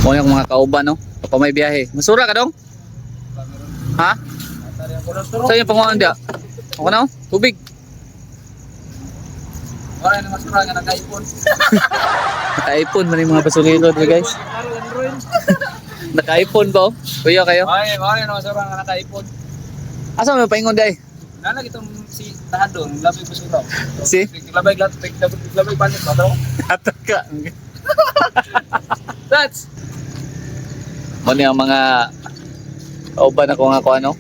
O yung mga kauban, no? Pa may biyahe. Masura ka dong? Ha? Saan yung panguhan dia? Ako na, oh? Tubig. Wala na masura nga naka-ipon. Naka-iPhone man yung mga basurero dito, guys. Naka-iPhone ba, oh? Kuya kayo? Wala na masura nga naka-ipon. Asa mo paingon day? Nalag itong si Tahan doon, labay basura. Si? Labay banit ba daw? Ato ka. That's Ano yung mga kauban ako nga ko ano?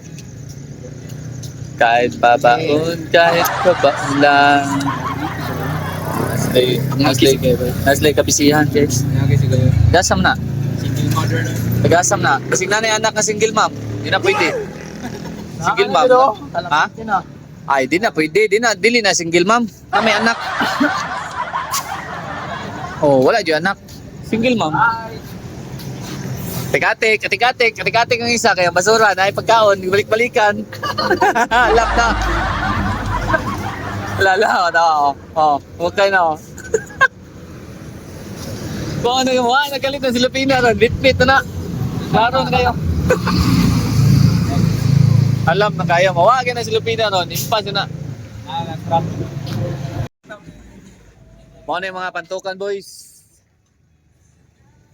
Kahit babaon, kahit babaon lang. Naslay kabisihan, guys. Nagay si kayo. Gasam na. Single mother na. Tagasam na. Kasi nanay anak na single mom. Di na pwede. Single mom. Ha? Ay, di na pwede. Dili na single mom. Na may anak. Oh, wala dyan anak. Single mom. Tikatik ang isa. Kaya basura na pagkaon. Balik-balikan. Alam na. Lala, oh. Huwag kayo na, oh. Kung ano yung mga nagalit ng Silipina, bit-bit na. Klaro na kayo. Alam na kayo, mawagin na Silipina ron, impas yun na. Mga yung mga pantukan, boys.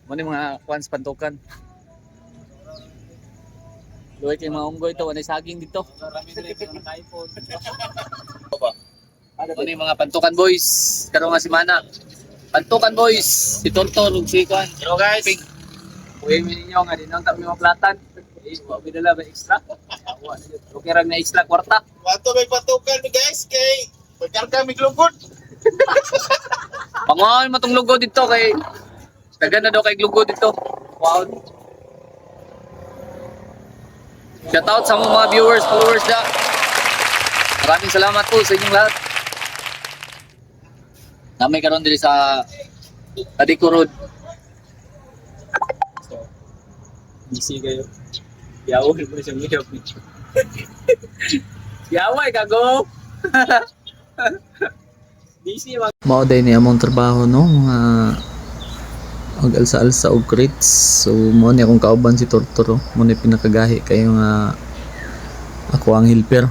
Mga yung mga kwans pantukan. Luwag yung mga unggoy ito, ano yung saging dito. Ano yung mga pantukan, boys. Karoon nga si Mana. Pantukan, boys. Si Tonton, si Kwan. Hello guys. Uwi mo ninyo nga din ang tabi mga platan. Wa bidala ba extra? Okay ra na extra kwarta. Wato may patukan ni guys kay pagkarga may glugod. Panguhan mo itong lugo dito kay taga na daw kay lugo dito. Wow. Shout out sa mga viewers, followers da. Maraming salamat po sa inyong lahat. Namay karon diri sa Adiko Road. Busy kayo. Yaway mo siya ngiyap. Yaway kago. Busy mag Mao day ni among trabaho no, mga mag-alsa-alsa og crates. So mo ni akong kauban si Tortoro, mo ni pinakagahi kayo nga ako ang helper.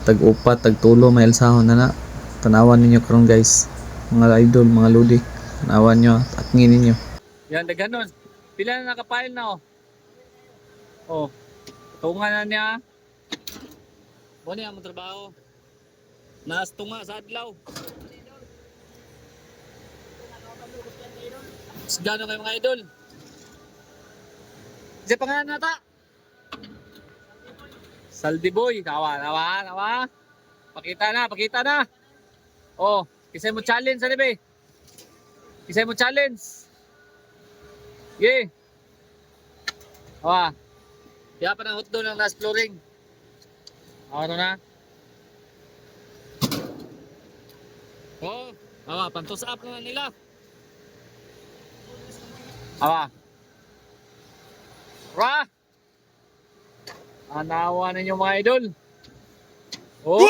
Tag-upat, tag-tulo may alsahon na. Tanawan ninyo karon guys. Mga idol, mga lodi. Tanawan nyo at nginin nyo. Yan, daganon. Pila na nakapile na, oh. Oh, tunga na niya. Mo ni among trabaho. Nas tunga sa adlaw. Gano'n kayo mga idol? Isa pangalan nata? Saldi Boy. Nawa. Pakita na. Oh, kisay mo challenge, ano ba? Kisay mo challenge. Yeah. Awa. Kaya pa ng hotdog ng last flooring. Ano na? Oh, awa, pantos up na nila. Awa. Ra! Anawa ninyo mga idol. Oh!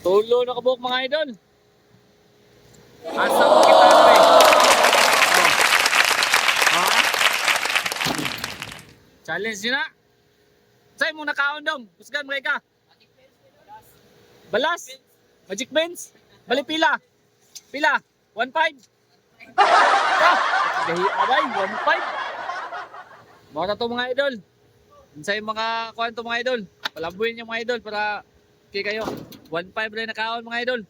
Tulo na kabuok mga idol. Asa mo kita na eh. Oh. Ha? Challenge nyo na. Sa'yo mo nakaon dong. Pusgan mo ka. Balas? Magic Benz? Bali pila? Pila? 1.5? Gahi abay, 1.5. Mga na to mga idol. Sa mga kwento mga idol. Palabuin yung mga idol para kay kayo. 1.5 rin nakaon mga idol.